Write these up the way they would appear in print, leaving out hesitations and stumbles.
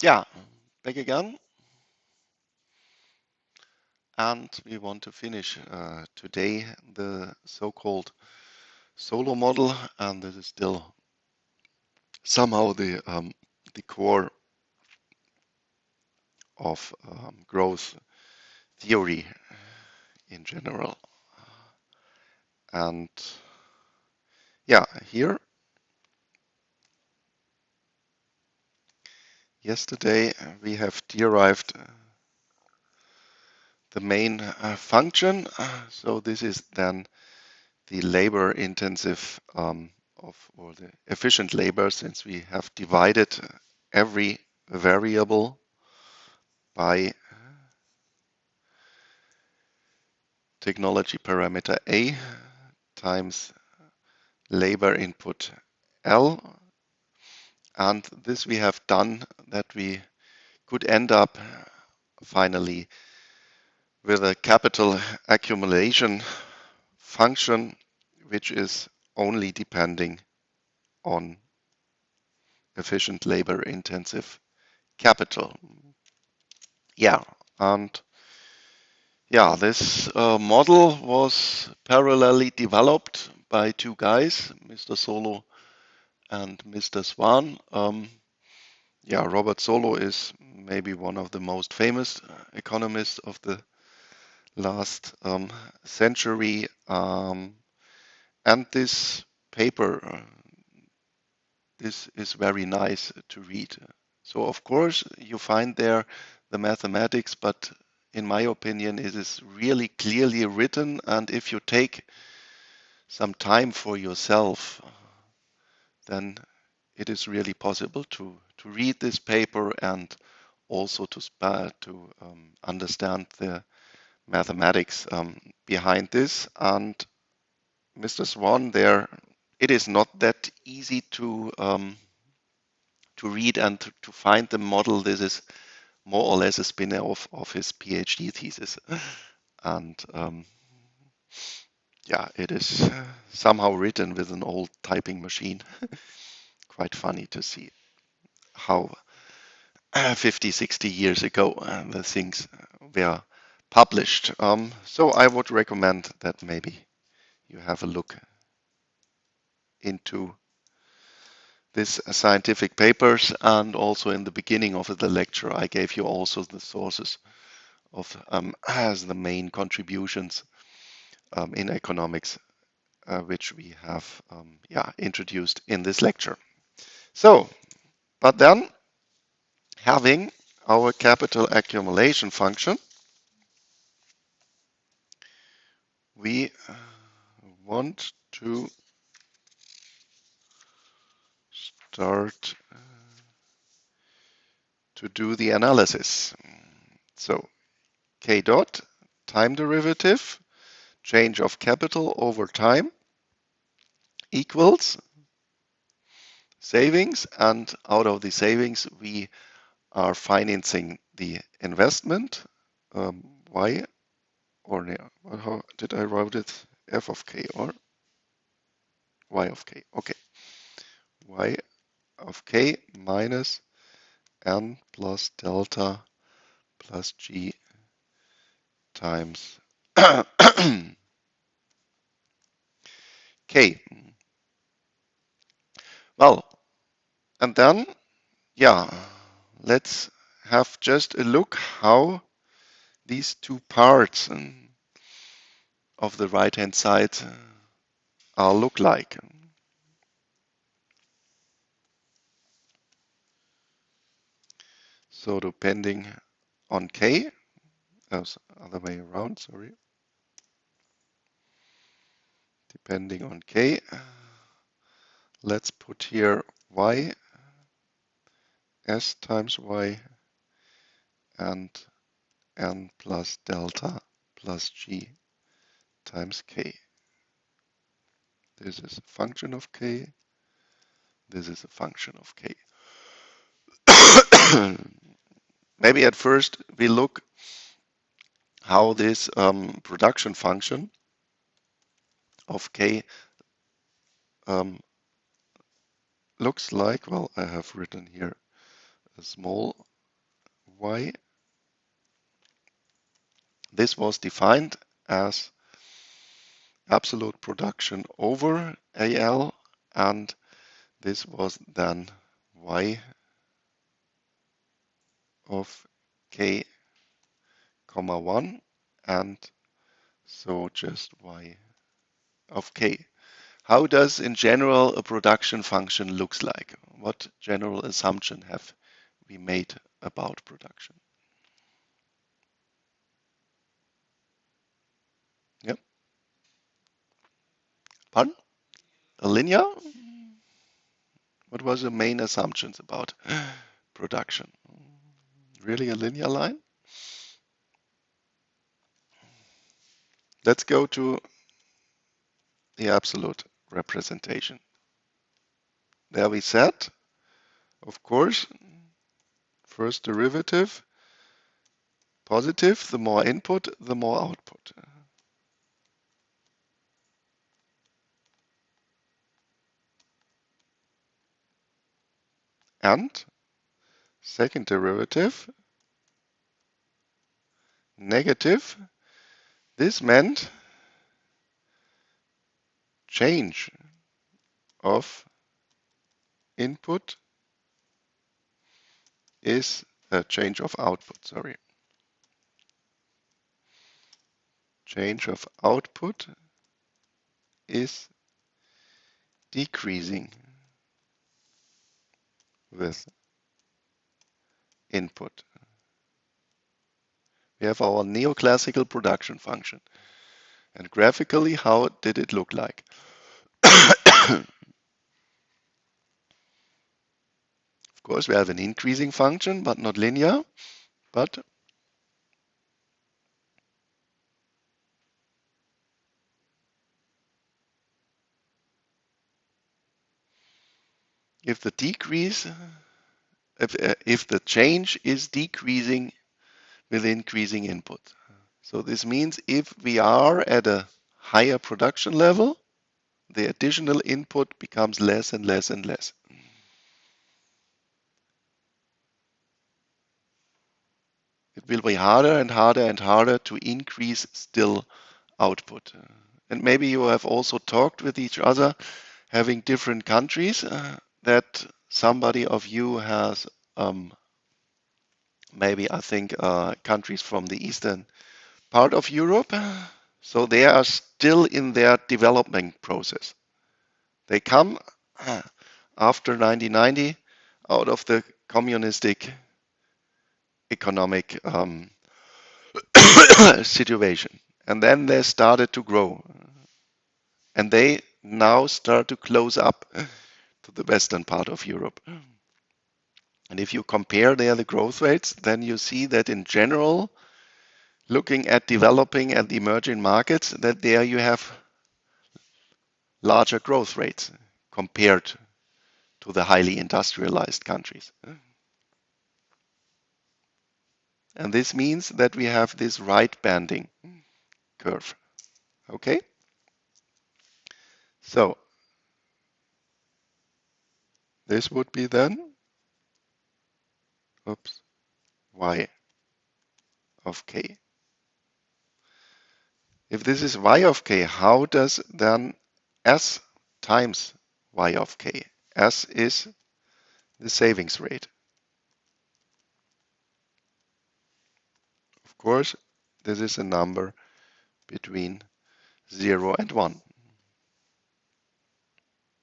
Yeah, back again, and we want to finish today the so-called solo model, and this is still somehow the core of growth theory in general. And yeah, here yesterday we have derived the main function. So this is then the labor intensive or the efficient labor, since we have divided every variable by technology parameter A times labor input L. And this we have done that we could end up finally with a capital accumulation function, which is only depending on efficient labor intensive capital. Yeah, and yeah, this model was parallelly developed by two guys, Mr. Solo and Mr. Swan. Yeah, Robert Solo is maybe one of the most famous economists of the last century. And this paper, this is very nice to read. So of course you find there the mathematics, but in my opinion it is really clearly written, and if you take some time for yourself, then it is really possible to read this paper and also to understand the mathematics behind this. And Mr. Swan, there, it is not that easy to read and to find the model. This is more or less a spin-off of his PhD thesis, and yeah, it is somehow written with an old typing machine. Quite funny to see how 50, 60 years ago the things were published. So I would recommend that maybe you have a look into these scientific papers, and also in the beginning of the lecture I gave you also the sources of as the main contributions in economics which we have introduced in this lecture. So, but then having our capital accumulation function, we want to start to do the analysis. So K dot, time derivative, change of capital over time, equals savings, and out of the savings we are financing the investment, y, or how did I write it? F of k or y of k. Okay, y of k minus n plus delta plus g times k. Well, and then, yeah, let's have just a look how these two parts of the right-hand side look like. So depending on k, other way around, sorry. Depending on k, let's put here y, s times y, and n plus delta plus g times k. This is a function of k. This is a function of k. Maybe at first we look how this production function of k looks like. Well, I have written here a small y. This was defined as absolute production over AL, and this was then y of k comma 1, and so just y of k. How does in general a production function looks like? What general assumption have we made about production? Yep. Pardon? A linear? What was the main assumptions about production? Really a linear line? Let's go to the absolute representation. There we said, of course, first derivative, positive, the more input, the more output. And second derivative, negative. This meant change of input is a change of output, sorry. Change of output is decreasing with input. We have our neoclassical production function. And graphically, how did it look like? Of course, we have an increasing function, but not linear. But if the decrease, if the change is decreasing with increasing input. So this means if we are at a higher production level, the additional input becomes less and less and less. It will be harder and harder and harder to increase still output. And maybe you have also talked with each other, having different countries, that somebody of you has maybe, I think, countries from the eastern part of Europe. So they are still in their development process. They come after 1990 out of the communistic economic situation. And then they started to grow. And they now start to close up to the western part of Europe. And if you compare there the growth rates, then you see that in general, looking at developing and emerging markets, that there you have larger growth rates compared to the highly industrialized countries. And this means that we have this right banding curve. Okay? So this would be then, oops, y of k. If this is y of k, how does then s times y of k? S is the savings rate. Of course, this is a number between 0 and 1.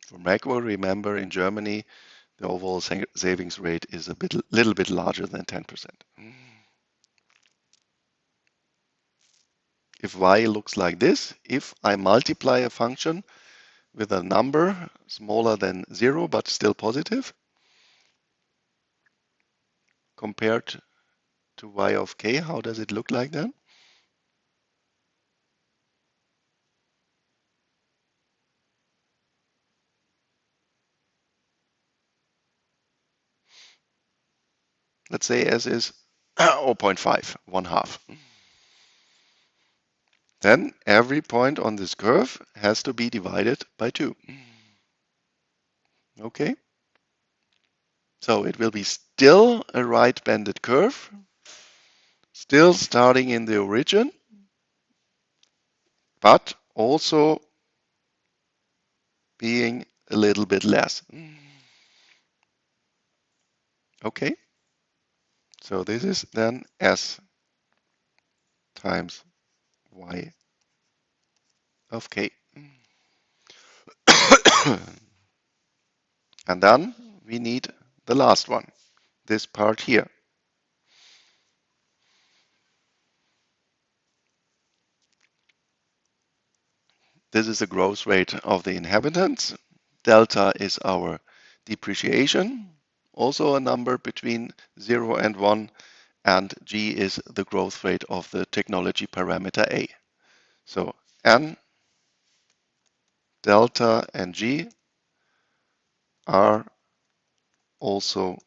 For macro, remember in Germany, the overall savings rate is a little bit larger than 10%. If y looks like this, if I multiply a function with a number smaller than 0 but still positive, compared to y of k, how does it look like then? Let's say s is 0.5, 1/2. Then every point on this curve has to be divided by 2. Okay? So it will be still a right-banded curve still starting in the origin, but also being a little bit less. Okay, so this is then S times Y of K. And then we need the last one, this part here. This is the growth rate of the inhabitants. Delta is our depreciation, also a number between 0 and 1, and G is the growth rate of the technology parameter A. So N, delta, and G are also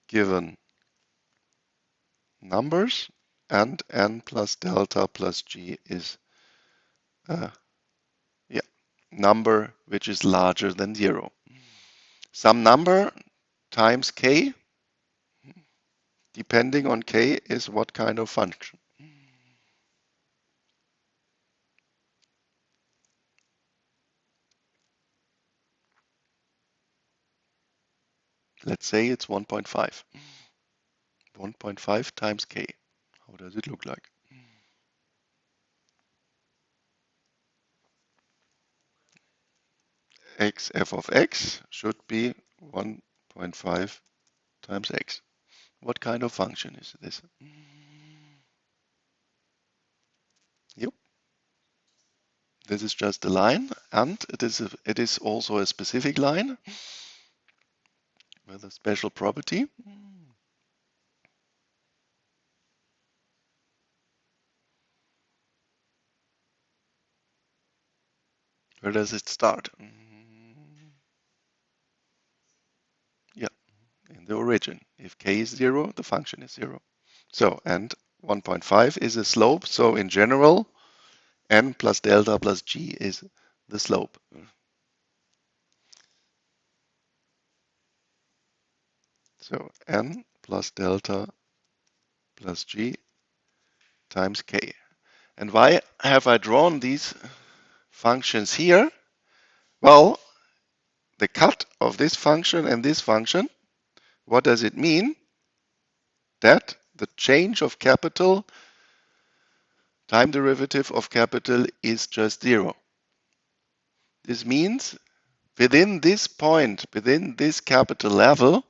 given numbers, and N plus delta plus G is a number which is larger than 0. Some number times K, depending on K, is what kind of function. Let's say it's 1.5. 1.5 times K. How does it look like? X f of x should be 1.5 times x. What kind of function is this? Yep. This is just a line, and it is also a specific line with a special property. Where does it start? Yeah, in the origin. If k is 0, the function is 0. So, and 1.5 is a slope, so in general, n plus delta plus g is the slope. So n plus delta plus g times k. And why have I drawn these functions here? Well, the cut of this function and this function, what does it mean? That the change of capital, time derivative of capital, is just 0. This means within this point, within this capital level,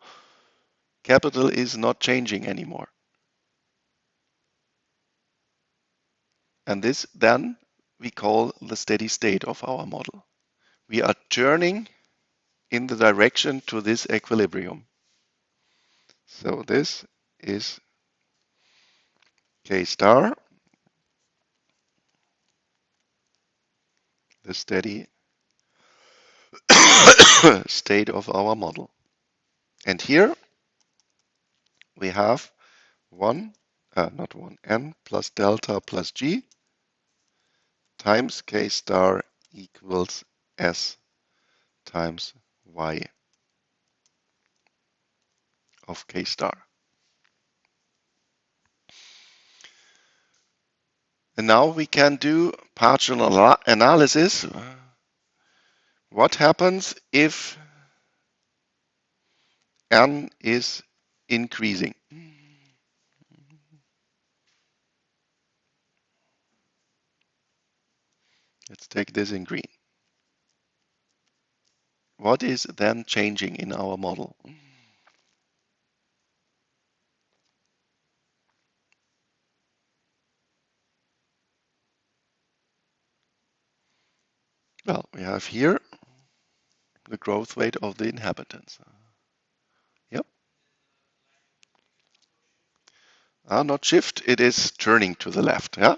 capital is not changing anymore. And this then we call the steady state of our model. We are turning in the direction to this equilibrium. So this is K star, the steady state of our model. And here we have n plus delta plus g times K star equals S times Y of K star. And now we can do partial analysis. What happens if n is increasing? Let's take this in green. What is then changing in our model? Well, we have here the growth rate of the inhabitants. Yep. Not shift, it is turning to the left. Yeah.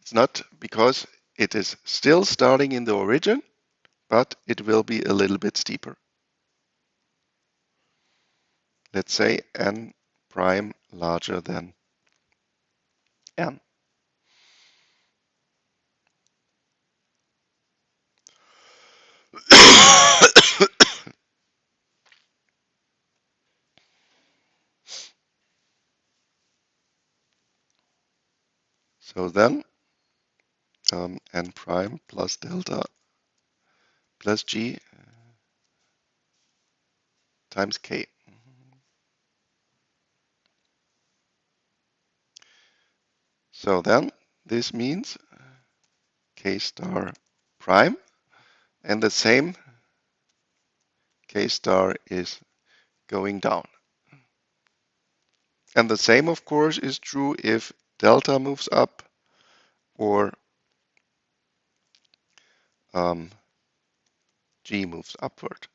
It's not because it is still starting in the origin, but it will be a little bit steeper. Let's say n prime larger than n. So then n prime plus delta plus g times k. So then this means k star prime, and the same k star is going down. And the same, of course, is true if delta moves up or g moves upward.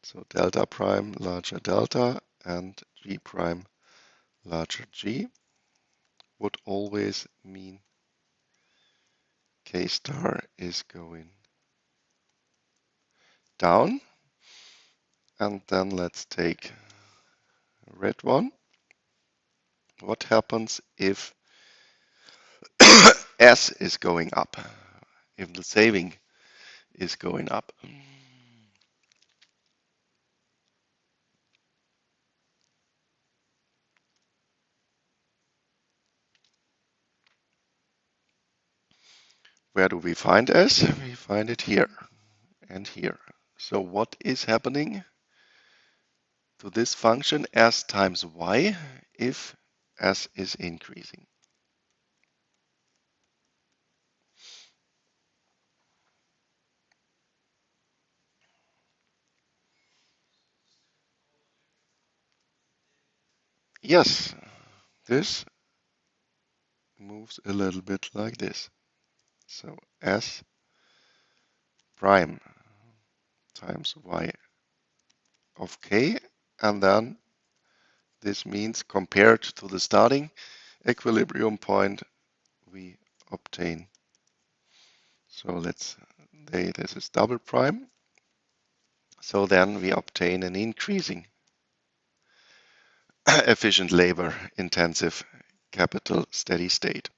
So delta prime larger delta and g prime larger g would always mean k star is going down. And then let's take a red one. What happens if S is going up? If the saving is going up? Where do we find S? We find it here and here. So what is happening to this function S times Y if S is increasing? Yes, this moves a little bit like this. So S prime times Y of K, and then this means compared to the starting equilibrium point, we obtain. So let's say this is double prime. So then we obtain an increasing efficient labor intensive capital steady state.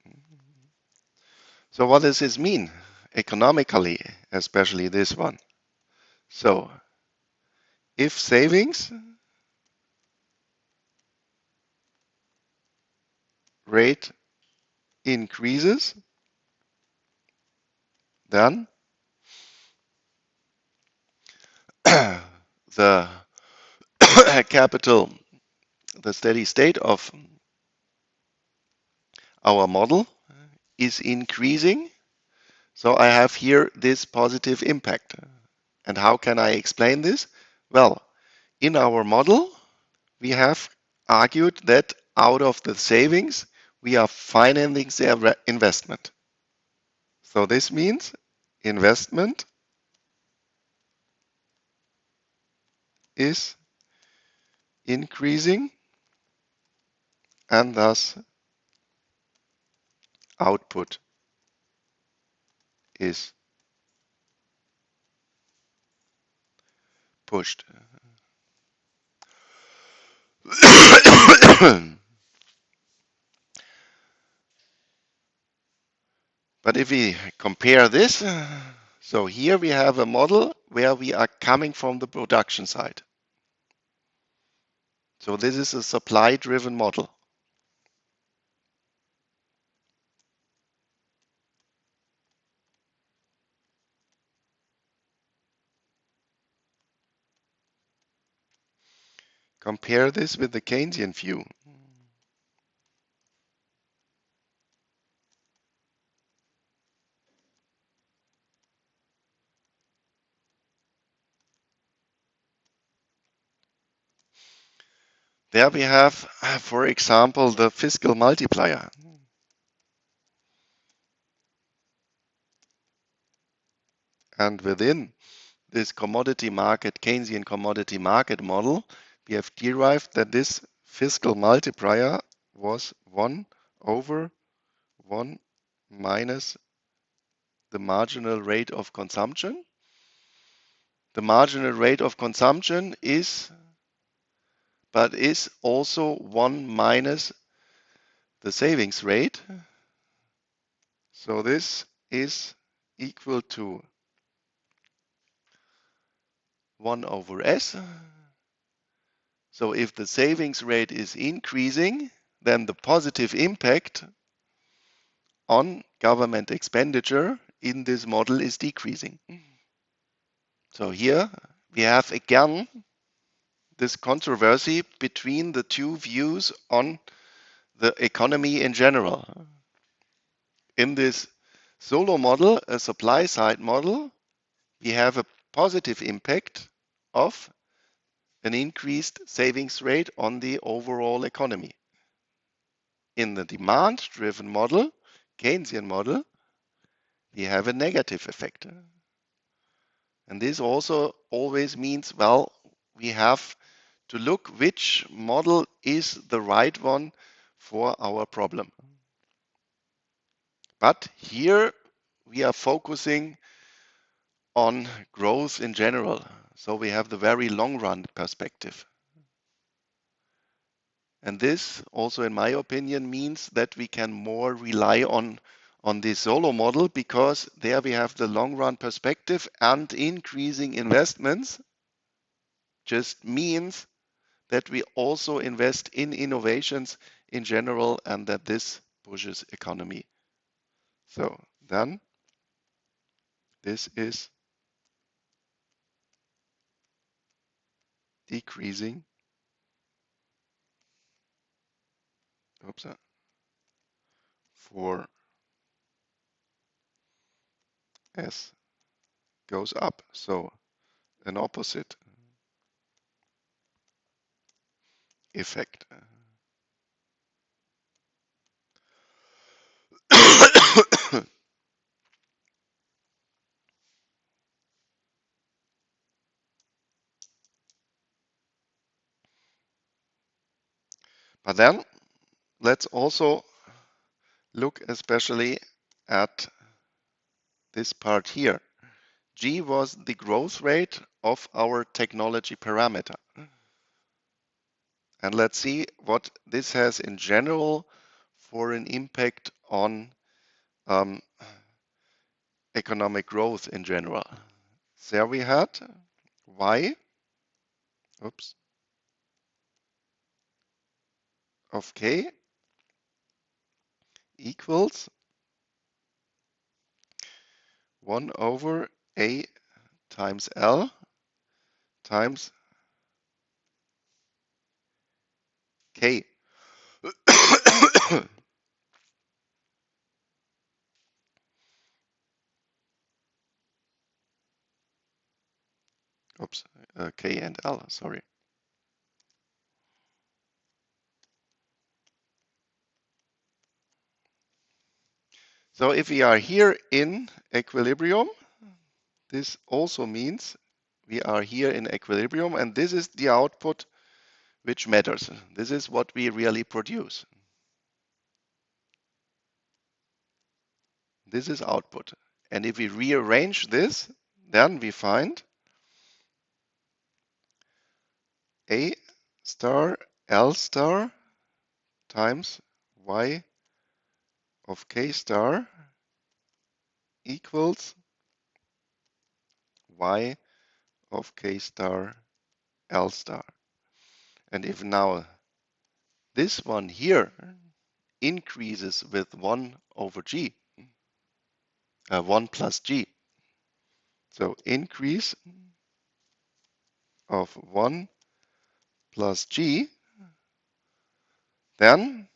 So what does this mean economically, especially this one? So if savings rate increases, then the capital, the steady state of our model is increasing. So I have here this positive impact. And how can I explain this? Well, in our model, we have argued that out of the savings, we are financing their investment. So this means investment is increasing and thus output is pushed. But if we compare this, so here we have a model where we are coming from the production side. So this is a supply-driven model. Compare this with the Keynesian view. There we have, for example, the fiscal multiplier. And within this commodity market, Keynesian commodity market model, we have derived that this fiscal multiplier was 1 over 1 minus the marginal rate of consumption. The marginal rate of consumption is also 1 minus the savings rate. So this is equal to 1 over S. So if the savings rate is increasing, then the positive impact on government expenditure in this model is decreasing. So here we have again this controversy between the two views on the economy in general. In this solo model, a supply side model, we have a positive impact of an increased savings rate on the overall economy. In the demand driven model, Keynesian model, we have a negative effect. And this also always means, well, we have to look which model is the right one for our problem. But here we are focusing on growth in general. So we have the very long run perspective. And this also, in my opinion, means that we can more rely on the solo model because there we have the long run perspective, and increasing investments just means that we also invest in innovations in general and that this pushes economy. So then this is decreasing. Oops, for S goes up. So an opposite effect. But then let's also look especially at this part here. G was the growth rate of our technology parameter. And let's see what this has in general for an impact on economic growth in general. There we had y oops, of k equals 1 over a times L times k. Oops, k and L, sorry. So if we are here in equilibrium, this also means we are here in equilibrium, and this is the output which matters. This is what we really produce. This is output. And if we rearrange this, then we find A star L star times Y of K star equals Y of K star L star. And if now this one here increases with 1 over G, 1 plus G, so increase of 1 plus G, then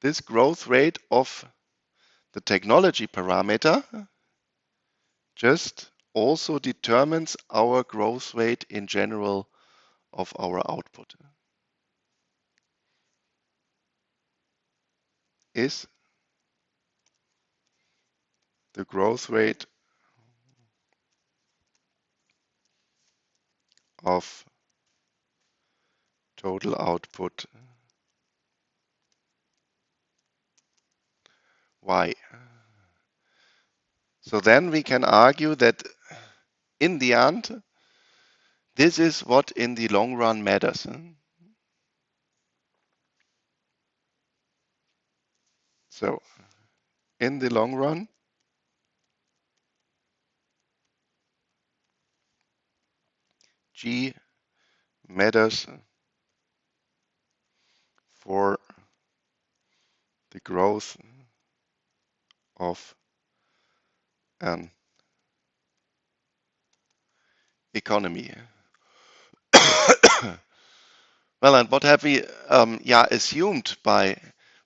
this growth rate of the technology parameter just also determines our growth rate in general of our output. Is the growth rate of total output Y. So then we can argue that in the end, this is what in the long run matters. So in the long run, G matters for the growth of an economy. Well, and what have we assumed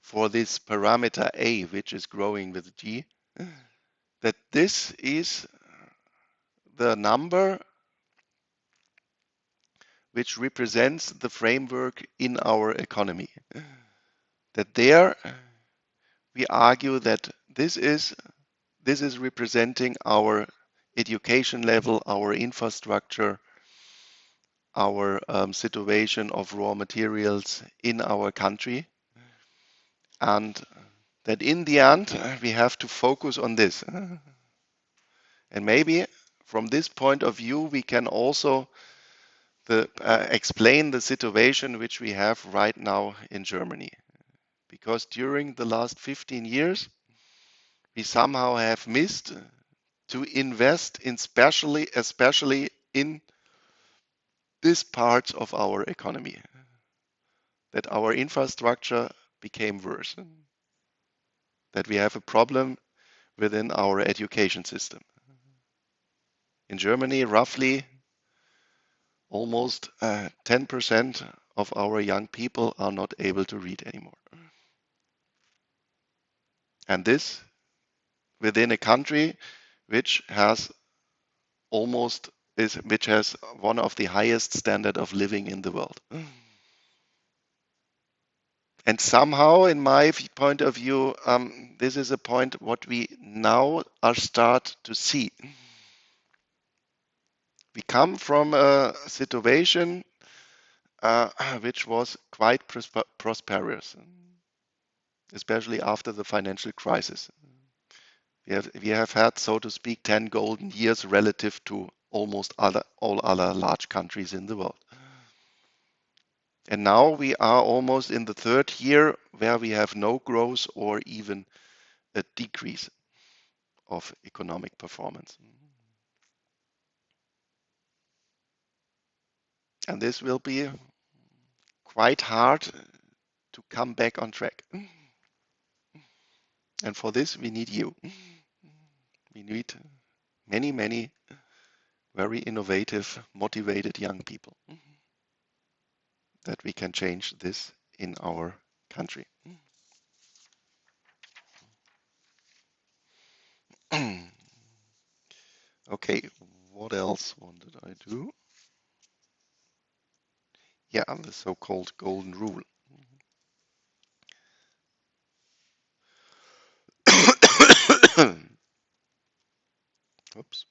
for this parameter A, which is growing with G, that this is the number which represents the framework in our economy. That there we argue that this is representing our education level, our infrastructure, our situation of raw materials in our country, and that in the end we have to focus on this. And maybe from this point of view we can also explain the situation which we have right now in Germany. Because during the last 15 years we somehow have missed to invest in especially in this part of our economy, that our infrastructure became worse, that we have a problem within our education system. In Germany, roughly almost 10% of our young people are not able to read anymore. And this within a country which has which has one of the highest standard of living in the world. And somehow, in my point of view, this is a point what we now are start to see. We come from a situation which was quite prosperous, especially after the financial crisis. We have had, so to speak, 10 golden years relative to almost all other large countries in the world. And now we are almost in the third year where we have no growth or even a decrease of economic performance. And this will be quite hard to come back on track. And for this, we need you. We need many, many very innovative, motivated young people that we can change this in our country. Okay, what else wanted I do? Yeah, the so-called golden rule. Oops.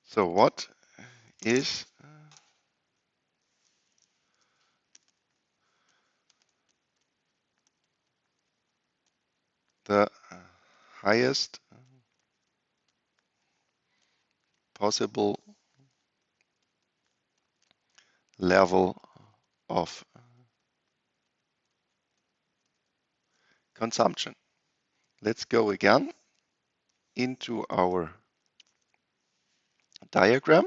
So what is the highest possible level of consumption? Let's go again into our diagram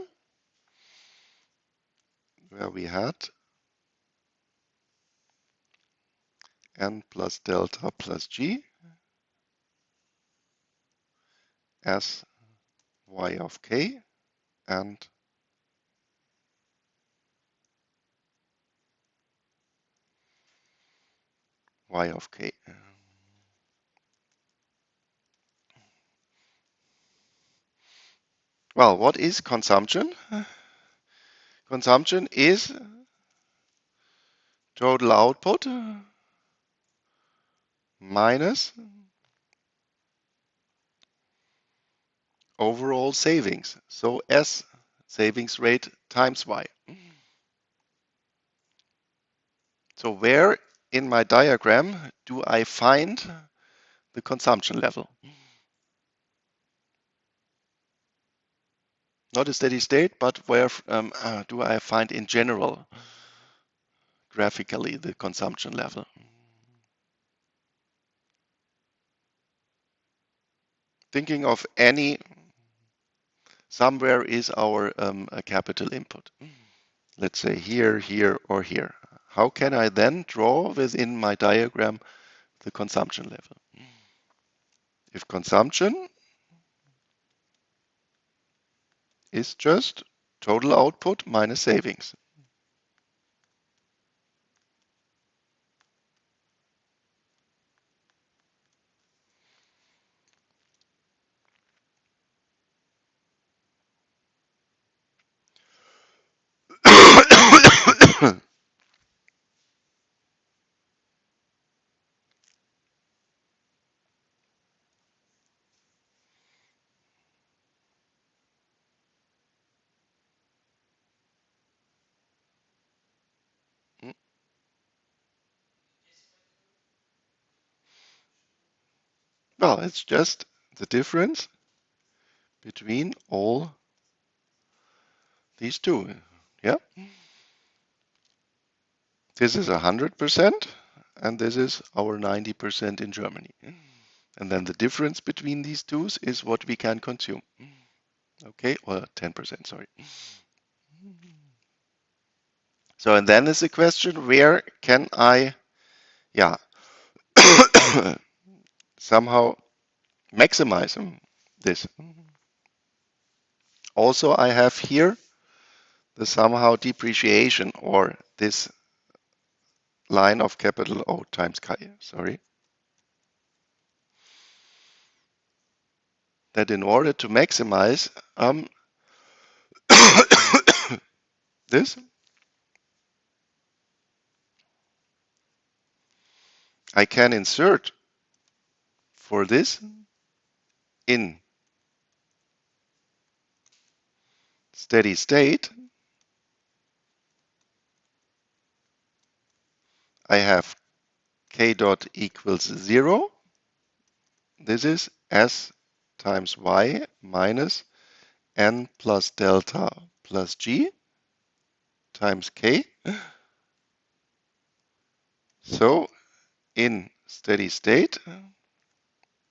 where we had n plus delta plus g as y of k and y of k. Well, what is consumption? Consumption is total output minus overall savings. So S savings rate times Y. So where in my diagram do I find the consumption level? Not a steady state, but where do I find in general graphically the consumption level? Thinking of any somewhere is our capital input. Let's say here, here, or here. How can I then draw within my diagram the consumption level? If consumption is just total output minus savings. Well, it's just the difference between all these two. Yeah, this is 100% and this is our 90% in Germany. And then the difference between these two is what we can consume. Okay, or 10%, sorry. So, and then is the question, where can I, yeah, somehow maximize this? Also, I have here the somehow depreciation or this line of capital O times chi, sorry. That in order to maximize this, I can insert for this in steady state, I have k dot equals 0. This is s times y minus n plus delta plus g times k. So in steady state,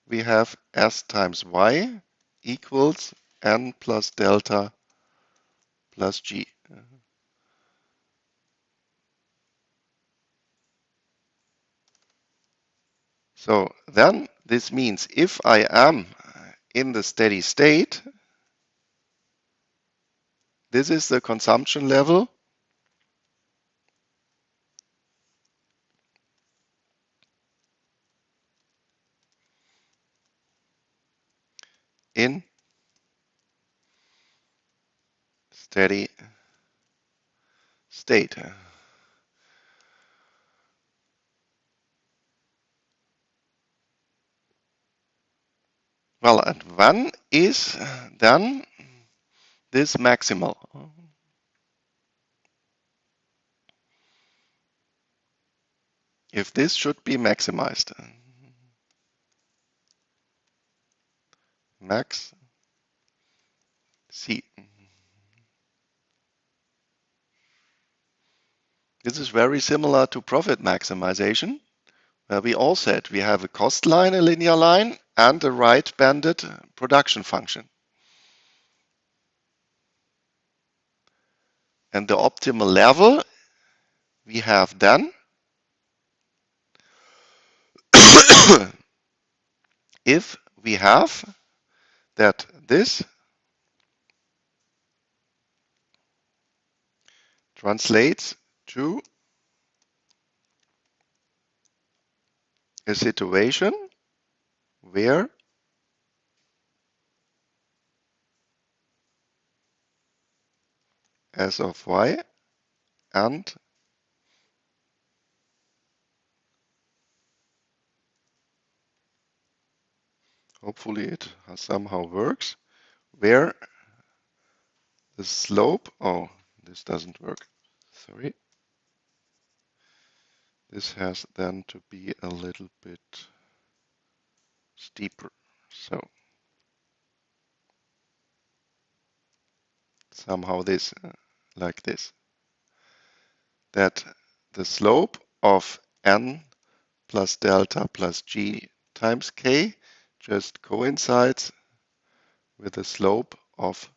we have s times y equals n plus delta plus g. So then this means if I am in the steady state, this is the consumption level in steady state. Well, and when is then this maximal? If this should be maximized, max C. This is very similar to profit maximization, where we all said we have a cost line, a linear line, and a right banded production function. And the optimal level we have then if we have that this translates to a situation where S of y and hopefully it somehow works, where the slope, oh, this doesn't work, sorry. This has then to be a little bit steeper. So somehow this, like this, that the slope of n plus delta plus g times k just coincides with the slope of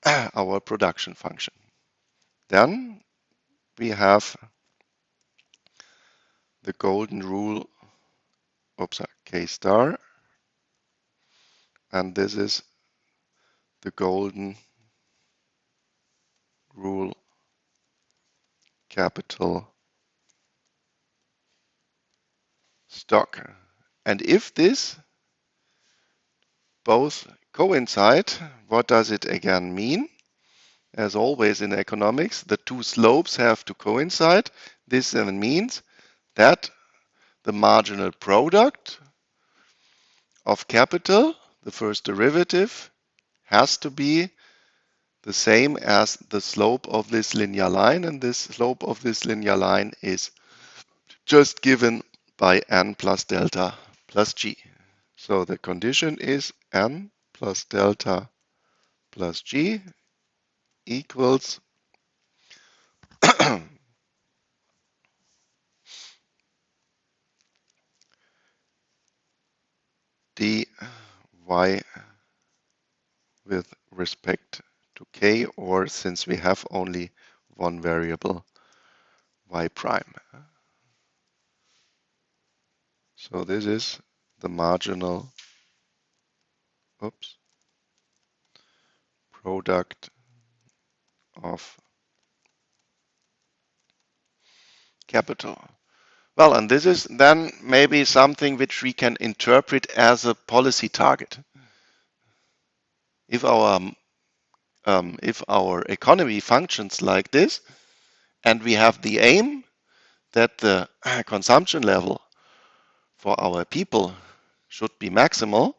our production function. Then we have the golden rule, K star, and this is the golden rule capital stock. And if this both coincide, what does it again mean? As always in economics, the two slopes have to coincide. This then means that the marginal product of capital, the first derivative, has to be the same as the slope of this linear line, and this slope of this linear line is just given by n plus delta plus g. So the condition is n plus delta plus g equals dy with respect to k, or since we have only one variable, y prime. So this is the marginal product of capital. Well, and this is then maybe something which we can interpret as a policy target. If our economy functions like this, and we have the aim that the consumption level for our people should be maximal,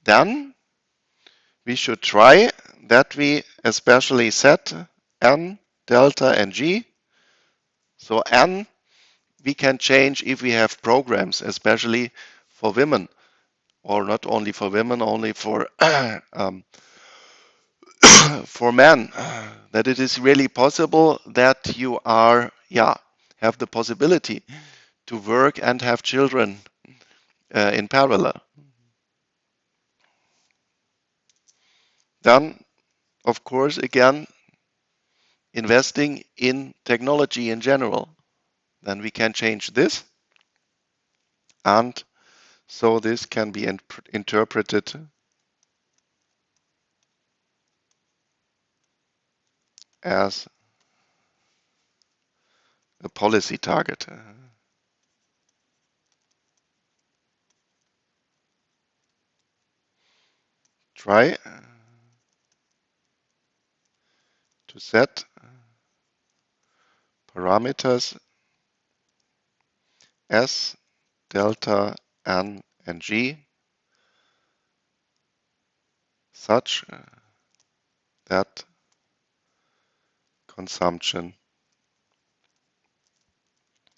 then we should try that we especially set n, delta, and g. So n we can change if we have programs, especially for women, or not only for women, only for for men, that it is really possible that you have the possibility to work and have children in parallel. Then, of course, again, investing in technology in general. Then we can change this, and so this can be interpreted as a policy target. Try to set parameters S, delta, N, and G such that consumption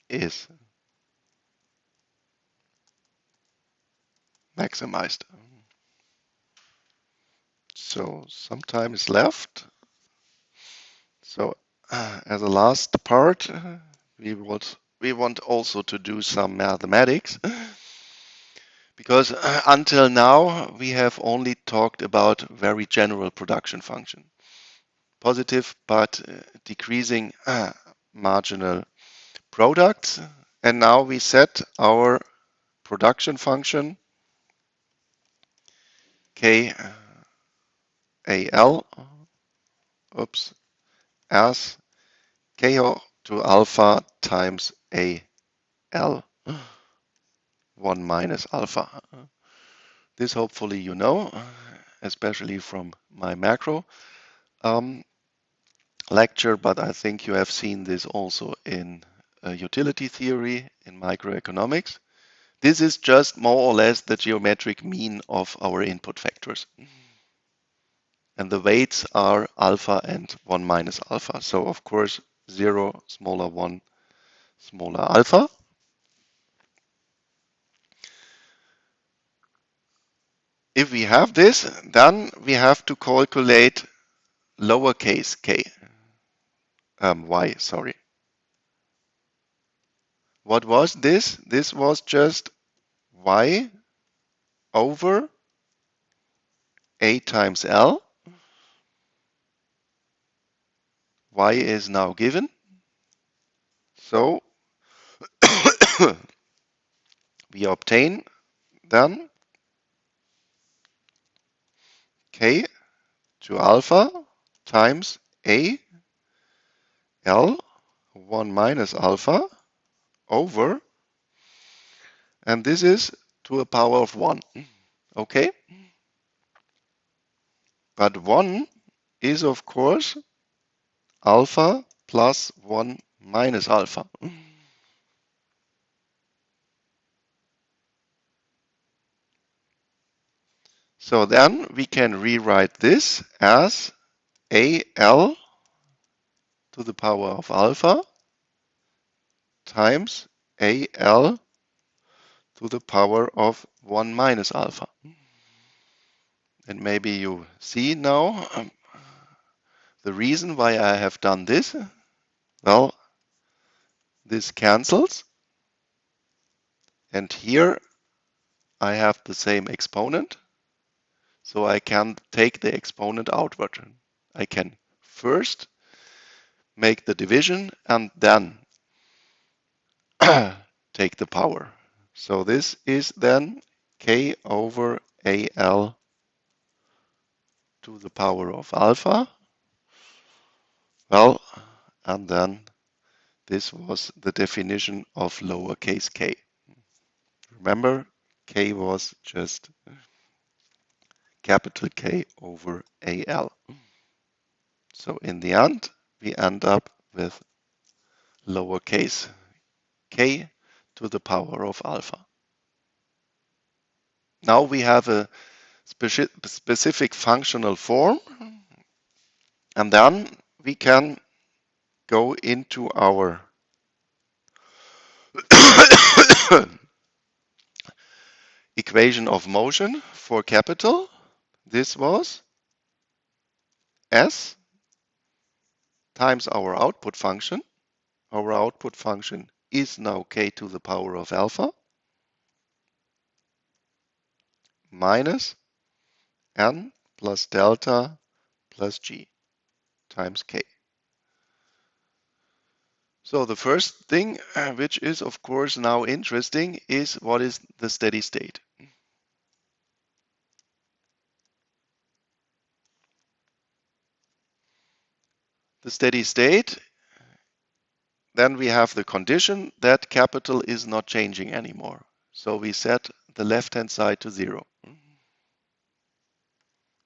is maximized. So some time is left. So as a last part, we want also to do some mathematics, because until now we have only talked about very general production function. Positive but decreasing marginal products. And now we set our production function KAL as K to alpha times AL 1 minus alpha. This hopefully you know, especially from my macro lecture, but I think you have seen this also in utility theory in microeconomics. This is just more or less the geometric mean of our input factors. And the weights are alpha and 1 minus alpha. So of course 0, smaller 1, smaller alpha. If we have this, then we have to calculate lowercase k. Y, sorry. What was this? This was just y over a times L. y is now given. So we obtain then k to alpha times a L 1 minus alpha over, and this is to a power of 1. Okay? But 1 is, of course, alpha plus 1 minus alpha. So then we can rewrite this as AL to the power of alpha times AL to the power of 1 minus alpha. And maybe you see now the reason why I have done this. Well, this cancels, and here I have the same exponent, so I can take the exponent outward. I can first make the division and then take the power. So this is then k over al to the power of alpha. Well, and then this was the definition of lowercase k. Remember, k was just capital K over al. So in the end, we end up with lowercase k to the power of alpha. Now we have a specific functional form, and then we can go into our equation of motion for capital. This was S times our output function. Our output function is now k to the power of alpha minus n plus delta plus g times k. So the first thing, which is of course now interesting, is what is the steady state. The steady state, then we have the condition that capital is not changing anymore. So we set the left-hand side to 0.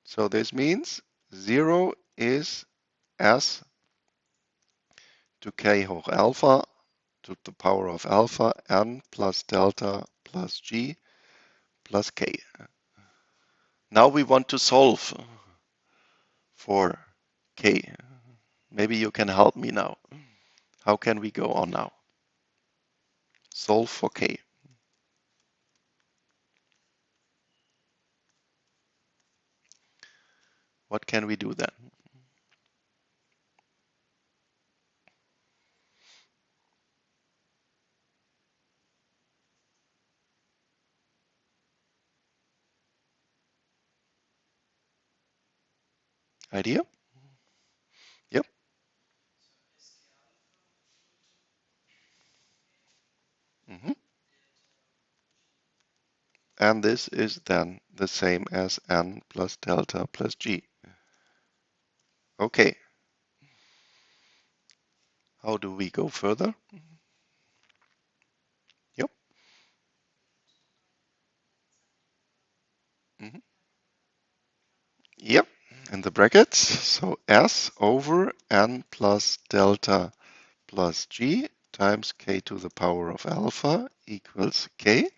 So this means 0 is S to k hoch alpha to the power of alpha n plus delta plus g plus k. Now we want to solve for k. Maybe you can help me now. How can we go on now? Solve for k. What can we do then? Idea? Yep. Mm-hmm. And this is then the same as n plus delta plus g. Okay. How do we go further? Yep. Mm-hmm. Yep. In the brackets. So s over n plus delta plus g times k to the power of alpha equals k.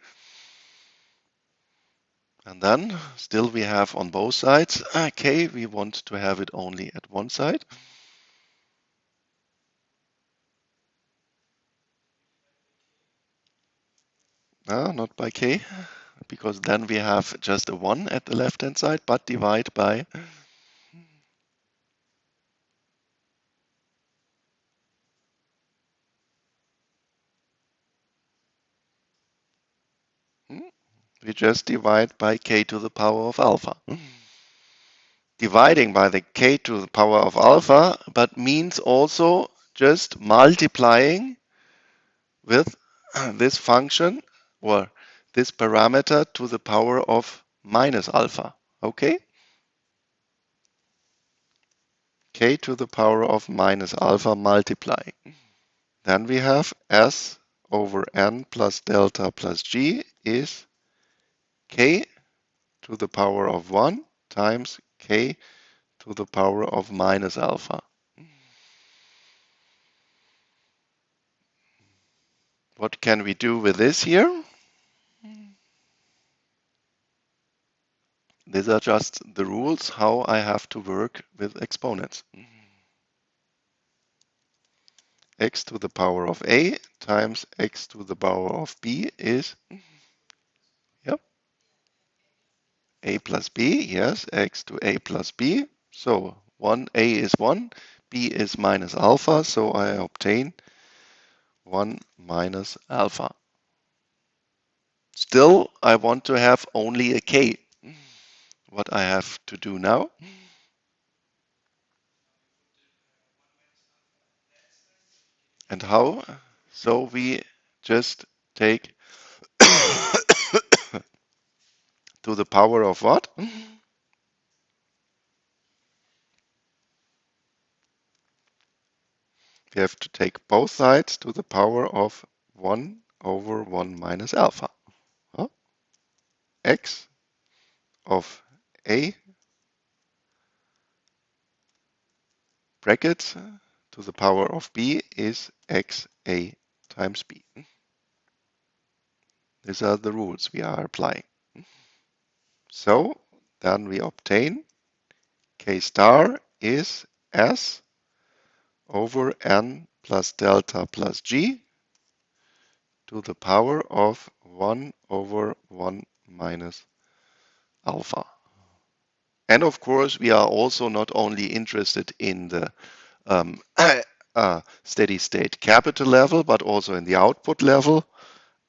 And then still we have on both sides k. We want to have it only at one side. No, not by k, because then we have just a 1 at the left-hand side, but divide by we just divide by k to the power of alpha. dividing by the k to the power of alpha, but means also just multiplying with this function or this parameter to the power of minus alpha. Okay? K to the power of minus alpha multiplying. Then we have S over N plus delta plus G is K to the power of 1 times K to the power of minus alpha. What can we do with this here? These are just the rules how I have to work with exponents. X to the power of A times X to the power of B is, yep, A plus B, yes, X to A plus B. So 1A is 1, B is minus alpha, so I obtain 1 minus alpha. Still, I want to have only a K. What I have to do now? And how? So we just take to the power of what? We have to take both sides to the power of 1 over 1 minus alpha. Huh? X of A brackets to the power of B is XA times B. These are the rules we are applying. So then we obtain K star is S over N plus delta plus G to the power of 1 over 1 minus alpha. And of course, we are also not only interested in the steady state capital level, but also in the output level.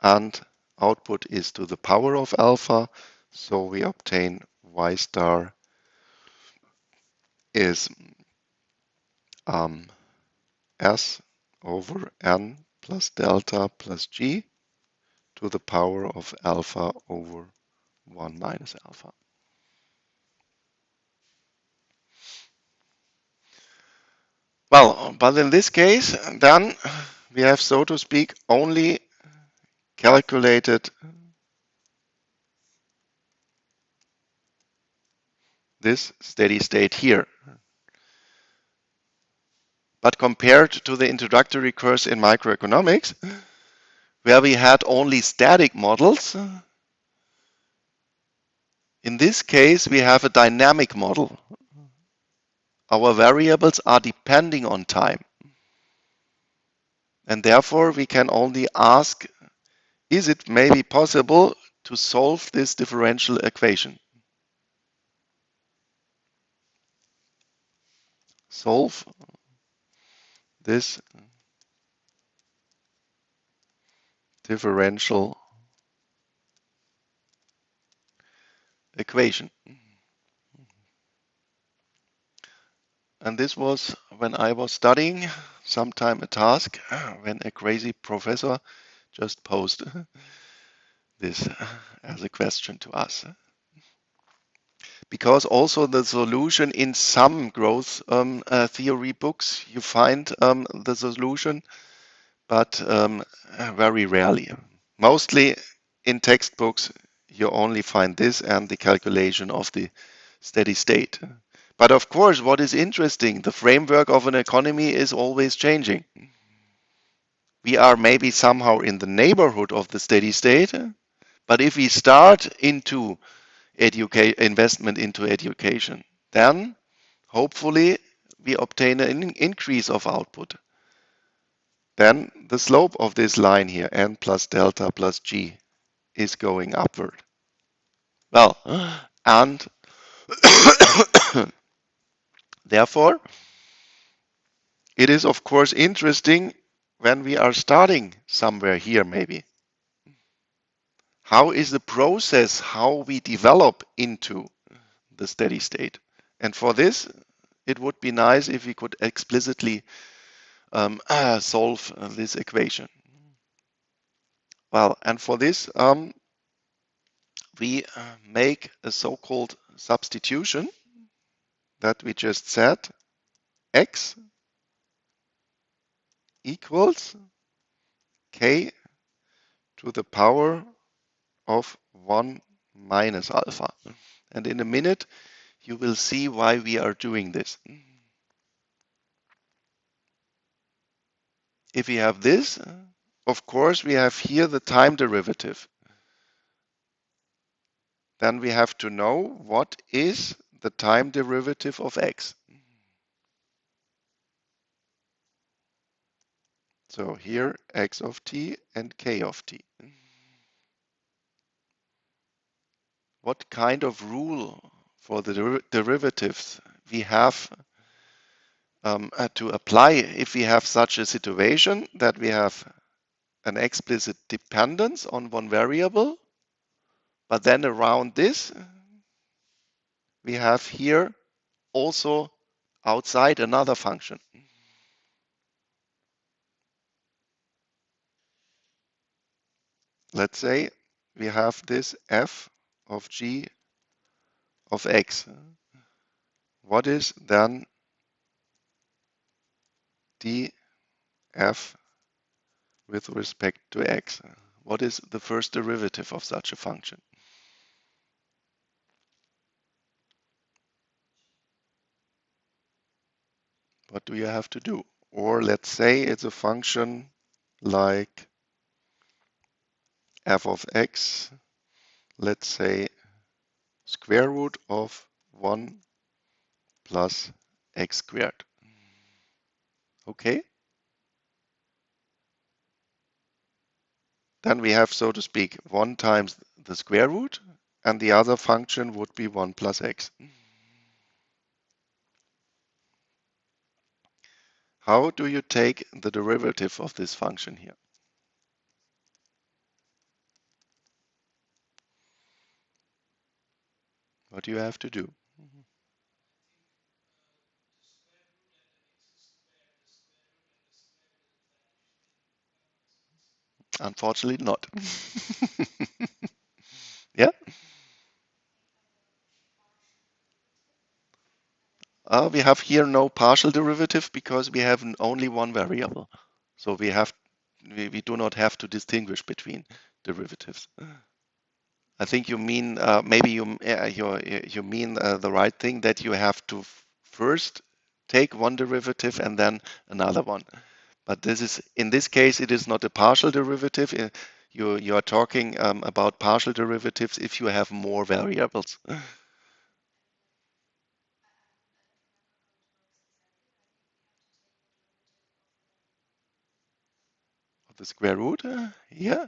And output is to the power of alpha. So we obtain Y star is S over N plus delta plus G to the power of alpha over 1 minus alpha. Well, but in this case, then we have, so to speak, only calculated this steady state here. But compared to the introductory course in microeconomics, where we had only static models, in this case we have a dynamic model. Our variables are depending on time. And therefore we can only ask, is it maybe possible to solve this differential equation? Solve this differential equation. And this was when I was studying, sometime a task, when a crazy professor just posed this as a question to us. Because also the solution in some growth theory books, you find the solution, but very rarely. Mostly in textbooks, you only find this and the calculation of the steady state. But of course, what is interesting, the framework of an economy is always changing. We are maybe somehow in the neighborhood of the steady state, but if we start into investment into education, then hopefully we obtain an increase of output. Then the slope of this line here, n plus delta plus g, is going upward. Well, and therefore, it is of course interesting when we are starting somewhere here maybe. How is the process how we develop into the steady state? And for this, it would be nice if we could explicitly solve this equation. Well, and for this, we make a so-called substitution that we just said x equals k to the power of 1 minus alpha. And in a minute, you will see why we are doing this. If we have this, of course, we have here the time derivative. Then we have to know what is the time derivative of x. So here x of t and k of t. What kind of rule for the derivatives we have to apply if we have such a situation that we have an explicit dependence on one variable, but then around this we have here also outside another function. Let's say we have this f of g of x. What is then df with respect to x? What is the first derivative of such a function? What do you have to do? Or let's say it's a function like f of x, let's say square root of 1 plus x squared. Okay? Then we have, so to speak, 1 times the square root, and the other function would be 1 plus x. How do you take the derivative of this function here? What do you have to do? Unfortunately not. Yeah? We have here no partial derivative because we have only one variable. So we do not have to distinguish between derivatives. I think you mean maybe you mean the right thing, that you have to first take one derivative and then another one. But this is, in this case, it is not a partial derivative. You are talking about partial derivatives if you have more variables. Of the square root? Yeah.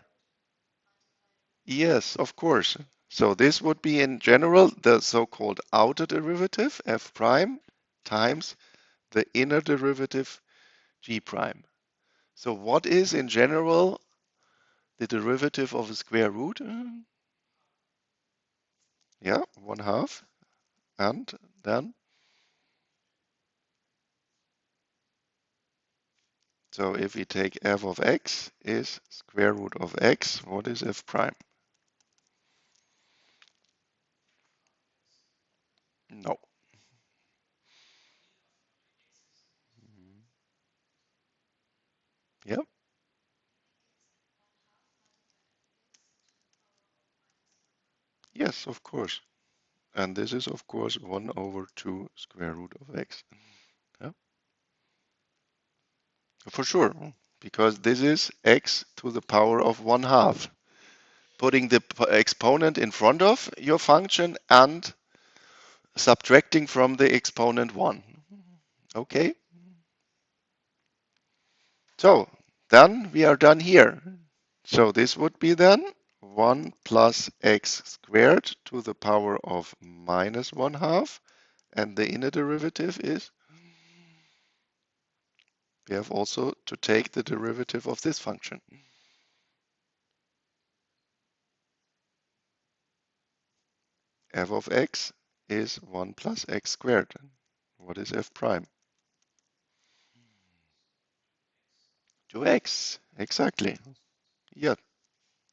Yes, of course. So this would be in general the so-called outer derivative f prime times the inner derivative g prime. So what is in general the derivative of a square root? Yeah, 1/2. And then, so if we take f of x is square root of x, what is f prime? No. Yeah, yes, of course. And this is, of course, 1 over 2 square root of x. Yeah, for sure, because this is x to the power of 1/2. Putting the exponent in front of your function and subtracting from the exponent 1. Okay, so then we are done here. So this would be then 1 plus x squared to the power of minus 1/2. And the inner derivative is, we have also to take the derivative of this function. F of x is 1 plus x squared. What is f prime? 2x, exactly. Yeah,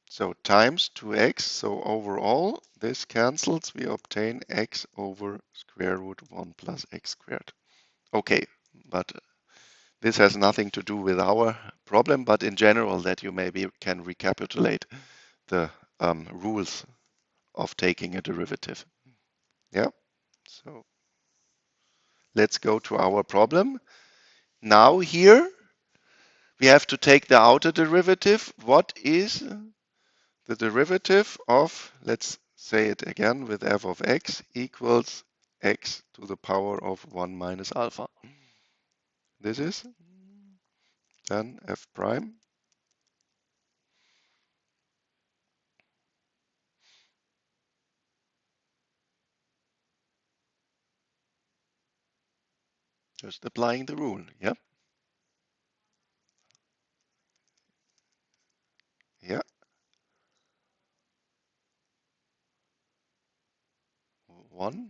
so times 2x, so overall this cancels, we obtain x over square root 1 plus x squared. Okay, but this has nothing to do with our problem, but in general that you maybe can recapitulate the rules of taking a derivative. Yeah, so let's go to our problem. Now here we have to take the outer derivative. What is the derivative of, let's say it again with f of x equals x to the power of 1 minus alpha. This is then f prime just applying the rule. Yeah, yeah, 1.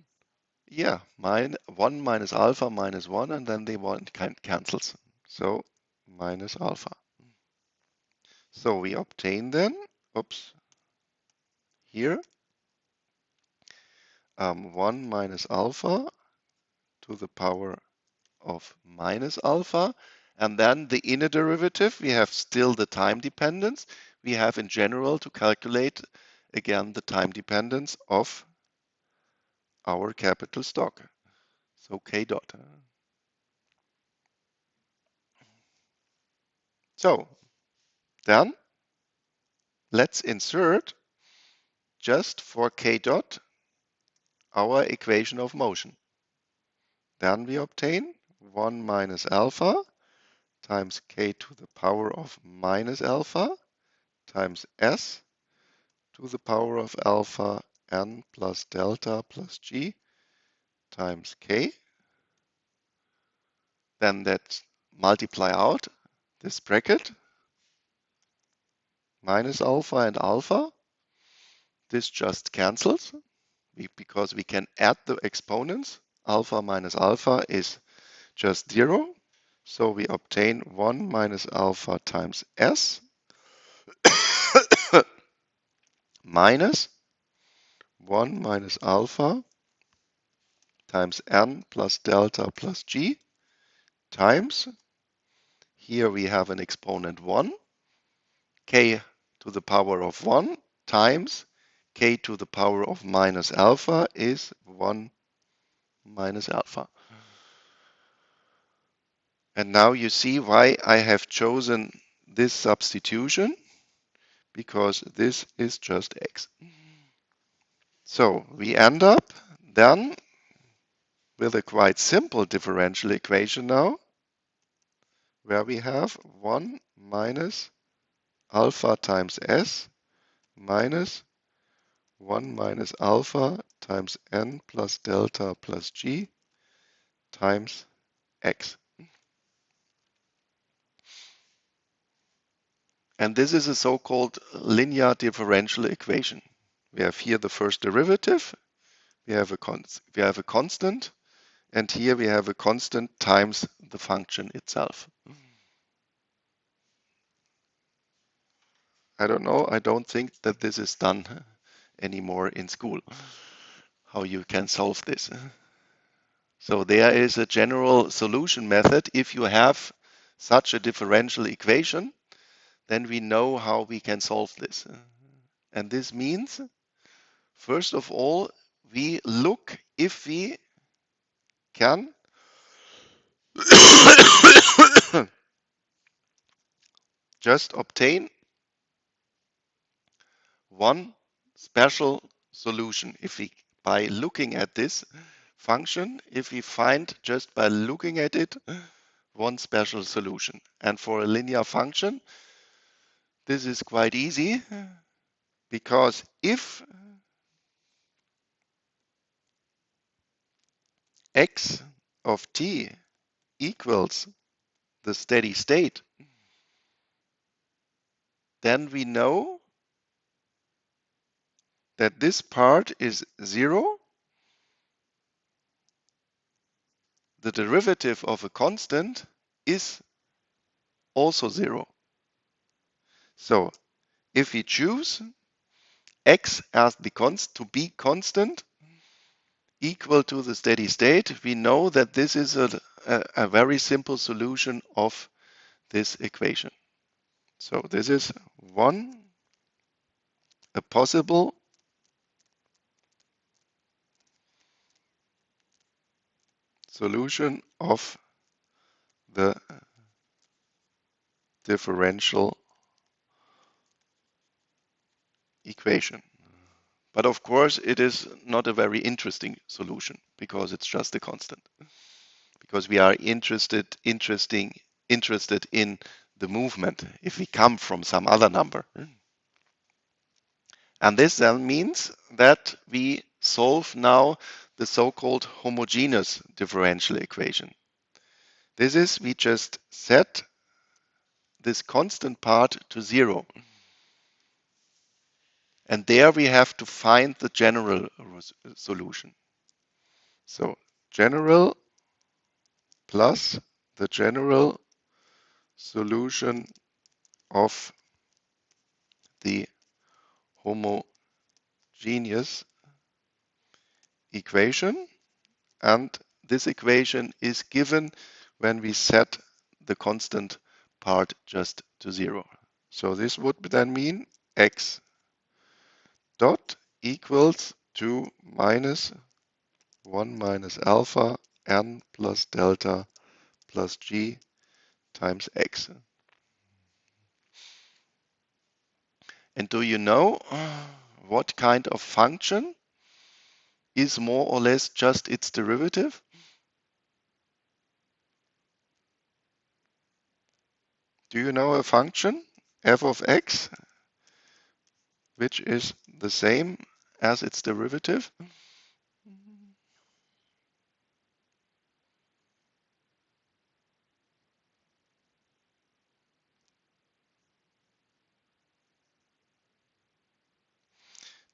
Yeah, 1 minus alpha minus 1, and then the 1 cancels. So minus alpha. So we obtain then, oops, here 1 minus alpha to the power of minus alpha. And then the inner derivative, we have still the time dependence. We have in general to calculate again the time dependence of our capital stock. So k dot. So then let's insert just for k dot our equation of motion. Then we obtain 1 minus alpha times k to the power of minus alpha times s to the power of alpha n plus delta plus g times k. Then that multiply out this bracket, minus alpha and alpha. This just cancels because we can add the exponents. Alpha minus alpha is just 0. So we obtain 1 minus alpha times s minus 1 minus alpha times n plus delta plus g times, here we have an exponent 1, k to the power of 1 times k to the power of minus alpha is 1 minus alpha. And now you see why I have chosen this substitution, because this is just x. So we end up then with a quite simple differential equation now, where we have 1 minus alpha times s minus 1 minus alpha times n plus delta plus g times x. And this is a so-called linear differential equation. We have here the first derivative, we have a constant, and here we have a constant times the function itself. I don't know, I don't think that this is done anymore in school, how you can solve this. So there is a general solution method. If you have such a differential equation, then we know how we can solve this. And this means, first of all, we look if we can just obtain one special solution. If we, by looking at this function, if we find just by looking at it one special solution. And for a linear function, this is quite easy, because if x of t equals the steady state, then we know that this part is 0 the derivative of a constant is also 0. So if we choose x as the to be constant equal to the steady state, we know that this is a very simple solution of this equation. So this is a possible solution of the differential equation. But of course, it is not a very interesting solution because it's just a constant. Because we are interested in the movement if we come from some other number. And this then means that we solve now the so-called homogeneous differential equation. This is, we just set this constant part to 0. And there we have to find the general solution. So general plus the general solution of the homogeneous equation. And this equation is given when we set the constant part just to 0. So this would then mean x dot equals to minus 1 minus alpha n plus delta plus g times x. And do you know what kind of function is more or less just its derivative? Do you know a function, f of x, which is the same as its derivative?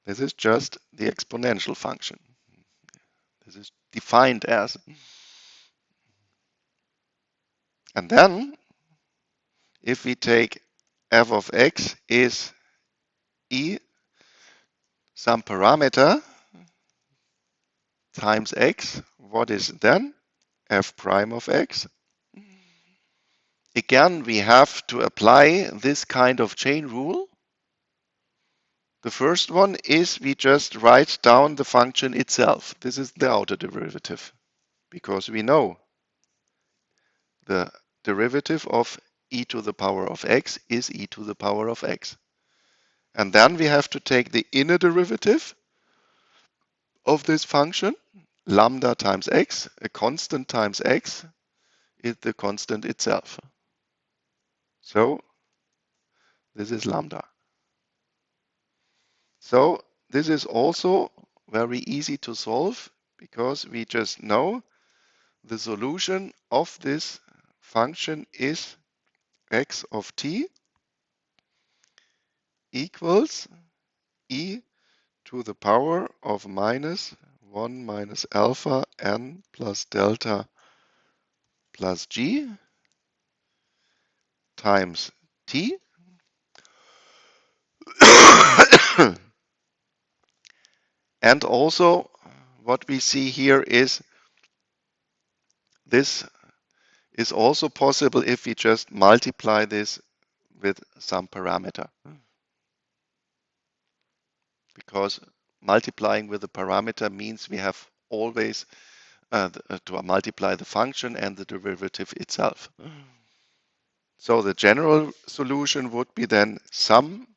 This is just the exponential function. This is defined as. And then, if we take f of x is e some parameter times x, what is then f prime of x? Again, we have to apply this kind of chain rule. The first one is we just write down the function itself. This is the outer derivative because we know the derivative of e to the power of x is e to the power of x. And then we have to take the inner derivative of this function, lambda times x, a constant times x is the constant itself. So this is lambda. So this is also very easy to solve because we just know the solution of this function is x of t equals e to the power of minus 1 minus alpha n plus delta plus g times t. And also what we see here is this is also possible if we just multiply this with some parameter. Because multiplying with a parameter means we have always to multiply the function and the derivative itself. So the general solution would be then some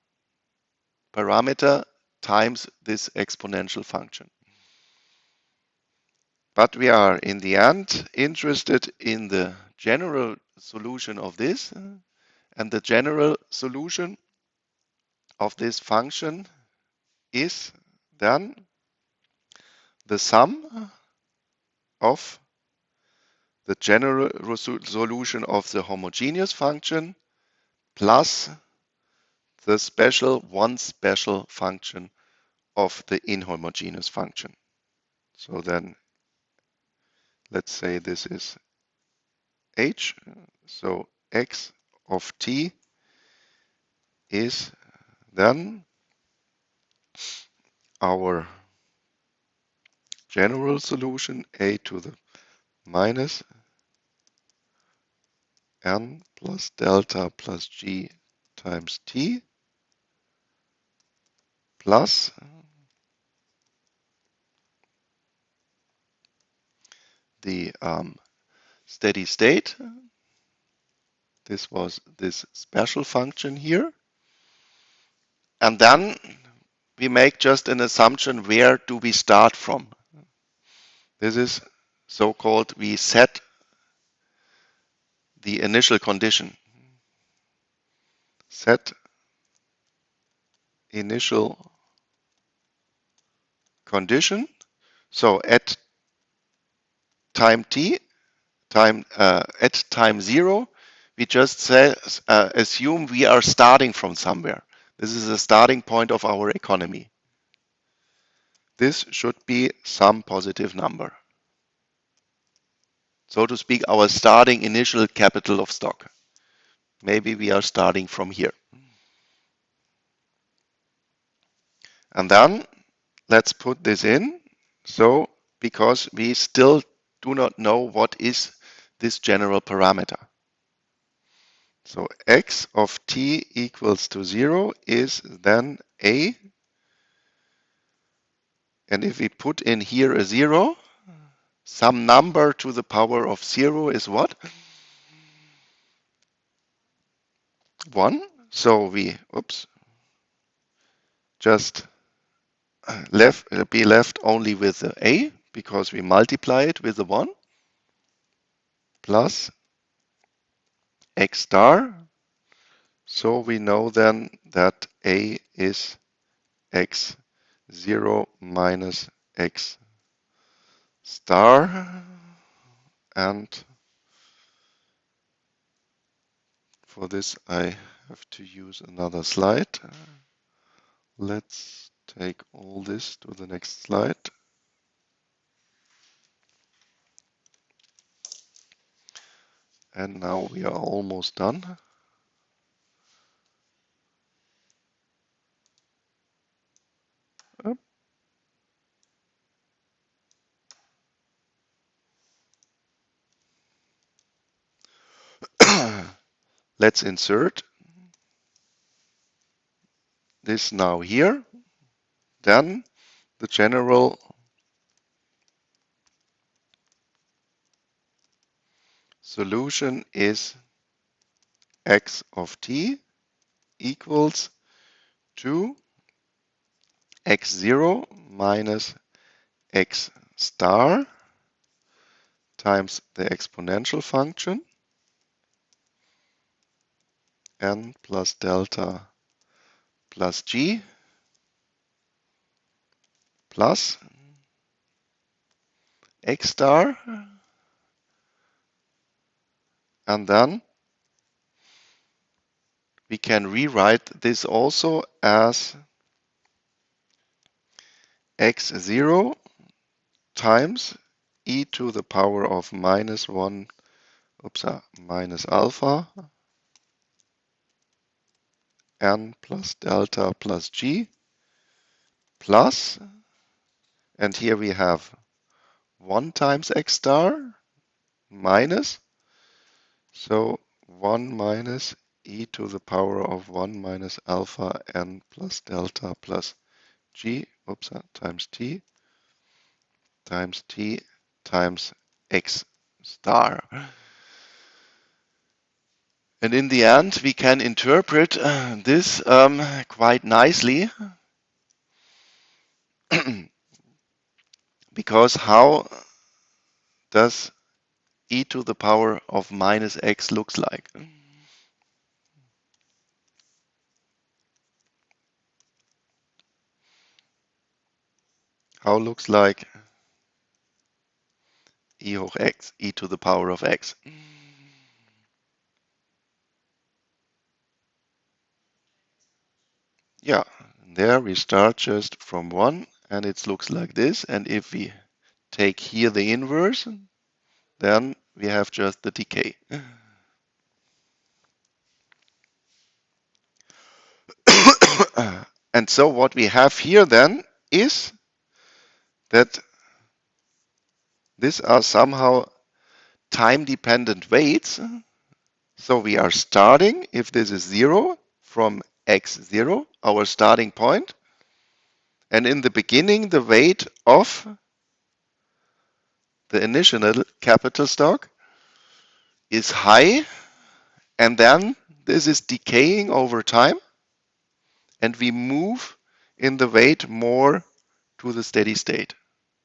parameter times this exponential function. But we are in the end interested in the general solution of this, and the general solution of this function is then the sum of the general solution of the homogeneous function plus the one special function of the inhomogeneous function. So then let's say this is h, so x of t is then our general solution, a to the minus n plus delta plus g times t plus the steady state. This was this special function here. And then we make just an assumption, where do we start from? This is so-called, we set the initial condition. Set initial condition. So at time t, at time 0, we just say, assume we are starting from somewhere. This is the starting point of our economy. This should be some positive number. So to speak, our starting initial capital of stock. Maybe we are starting from here. And then let's put this in. So, because we still do not know what is this general parameter. So x of t equals to 0 is then a. And if we put in here a 0, some number to the power of 0 is what? 1. So we, just be left only with the a, because we multiply it with the 1, plus x star. So we know then that a is x0 minus x star. And for this I have to use another slide. Let's take all this to the next slide. And now we are almost done. Let's insert this now here. Then the general solution is x of t equals to x0 minus x star times the exponential function n plus delta plus g plus x star, and then we can rewrite this also as x0 times e to the power of minus alpha n plus delta plus g plus, and here we have 1 times x star minus, so 1 minus e to the power of 1 minus alpha n plus delta plus g times t times x star. And in the end, we can interpret this quite nicely, because how does e to the power of minus x looks like? How looks like e hoch x, e to the power of x? Yeah, there we start just from 1, and it looks like this. And if we take here the inverse, then we have just the decay. And so what we have here then is that these are somehow time-dependent weights. So we are starting, if this is 0, from x0, our starting point. And in the beginning, the weight of the initial capital stock is high, and then this is decaying over time, and we move in the weight more to the steady state.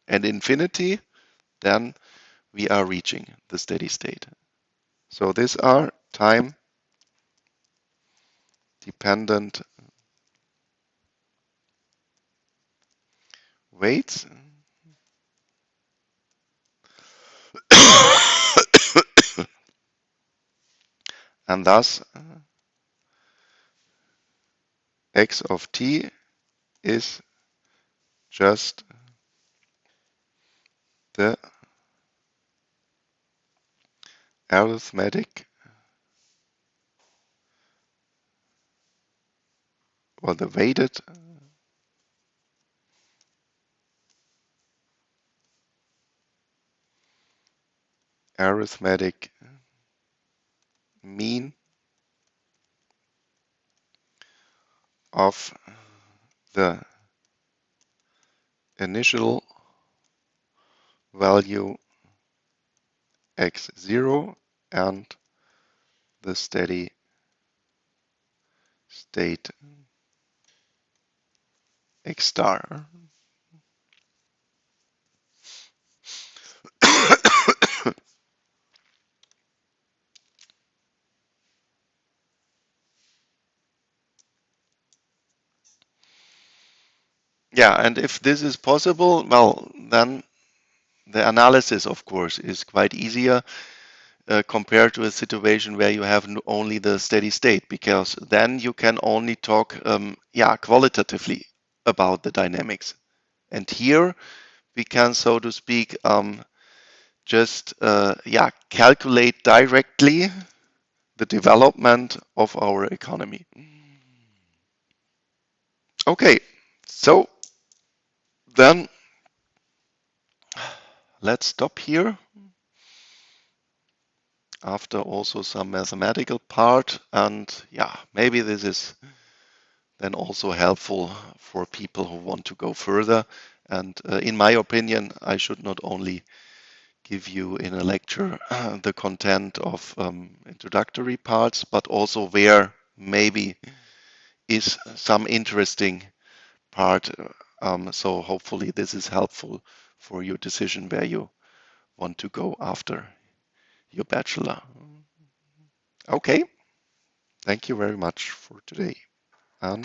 And infinity, then we are reaching the steady state. So these are time dependent weights. And thus x of t is just the arithmetic or the weighted arithmetic mean of the initial value x0 and the steady state x star. Yeah, and if this is possible, well, then the analysis, of course, is quite easier compared to a situation where you have only the steady state, because then you can only talk, qualitatively about the dynamics. And here we can, so to speak, just calculate directly the development of our economy. Okay, so then let's stop here after also some mathematical part, and maybe this is then also helpful for people who want to go further. And in my opinion, I should not only give you in a lecture the content of introductory parts, but also where maybe is some interesting part. So hopefully this is helpful for your decision where you want to go after your bachelor. Okay, thank you very much for today. And